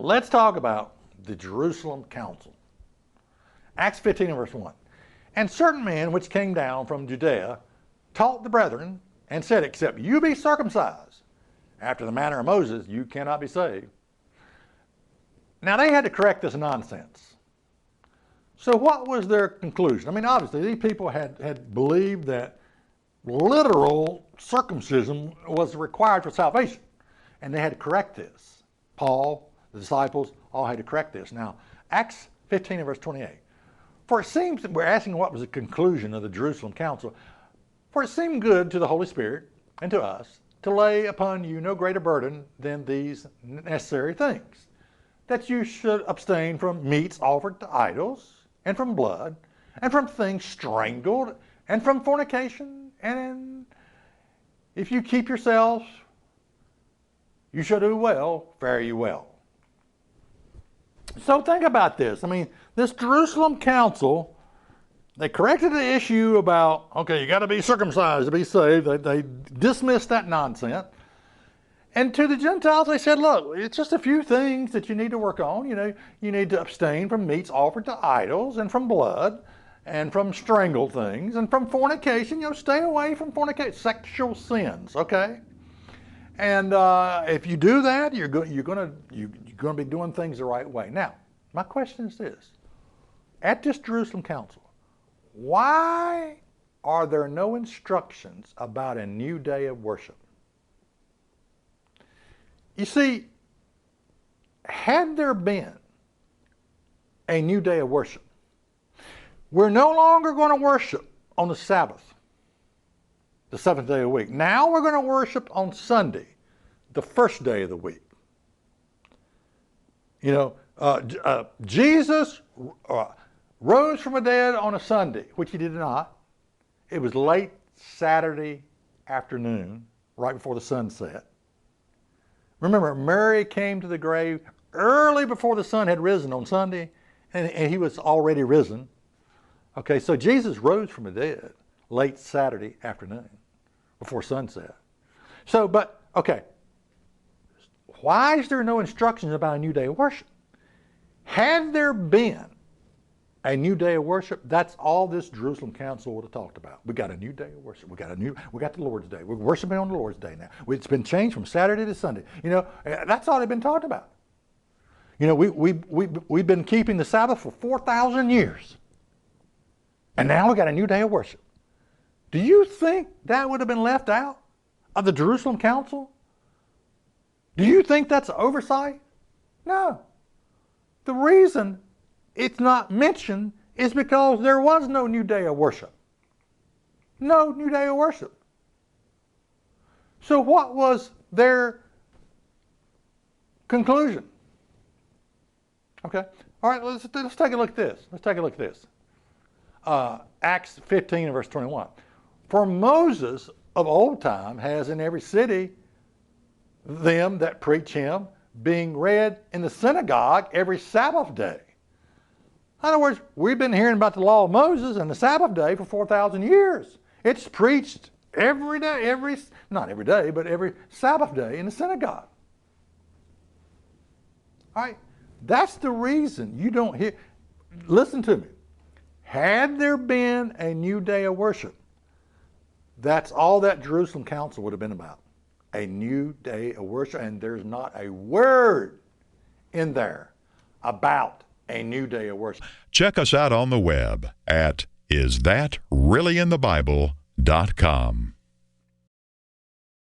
Let's talk about the Jerusalem Council. Acts 15 and verse 1. And certain men which came down from Judea taught the brethren and said, except you be circumcised after the manner of Moses, you cannot be saved. Now they had to correct this nonsense. So what was their conclusion? I mean, obviously these people had believed that literal circumcision was required for salvation. And they had to correct this. Paul, the disciples, all had to correct this. Now, Acts 15 and verse 28. For it seems that we're asking what was the conclusion of the Jerusalem Council. For it seemed good to the Holy Spirit and to us to lay upon you no greater burden than these necessary things, that you should abstain from meats offered to idols, and from blood, and from things strangled, and from fornication, and if you keep yourselves, you shall do well, fare you well. So think about this. I mean, this Jerusalem Council, they corrected the issue about, okay, you got to be circumcised to be saved. They dismissed that nonsense. And to the Gentiles, they said, look, it's just a few things that you need to work on. You know, you need to abstain from meats offered to idols, and from blood, and from strangled things, and from fornication. You know, stay away from fornication, sexual sins, okay? And if you do that, you're going to be doing things the right way. Now, my question is this. At this Jerusalem Council, why are there no instructions about a new day of worship? You see, had there been a new day of worship, we're no longer going to worship on the Sabbath, the seventh day of the week. Now we're going to worship on Sunday, the first day of the week. You know, Jesus rose from the dead on a Sunday, which he did not. It was late Saturday afternoon, right before the sun set. Remember, Mary came to the grave early before the sun had risen on Sunday, and he was already risen. Okay, so Jesus rose from the dead late Saturday afternoon, before sunset. So, but, okay, why is there no instructions about a new day of worship? Had there been a new day of worship, that's all this Jerusalem Council would have talked about. We got a new day of worship. We got the Lord's Day. We're worshiping on the Lord's Day now. It's been changed from Saturday to Sunday. You know, that's all they've been talking about. You know, we've been keeping the Sabbath for 4,000 years. And now we got a new day of worship. Do you think that would have been left out of the Jerusalem Council? Do you think that's oversight? No. The reason it's not mentioned is because there was no new day of worship. No new day of worship. So what was their conclusion? Okay. All right, let's take a look at this. Let's take a look at this. Acts 15 and verse 21. For Moses of old time has in every city them that preach him, being read in the synagogue every Sabbath day. In other words, we've been hearing about the law of Moses and the Sabbath day for 4,000 years. It's preached every day, not every day, but every Sabbath day in the synagogue. All right, that's the reason you don't hear. Listen to me. Had there been a new day of worship, that's all that Jerusalem Council would have been about. A new day of worship, and there's not a word in there about a new day of worship. Check us out on the web at isthatreallyinthebible.com.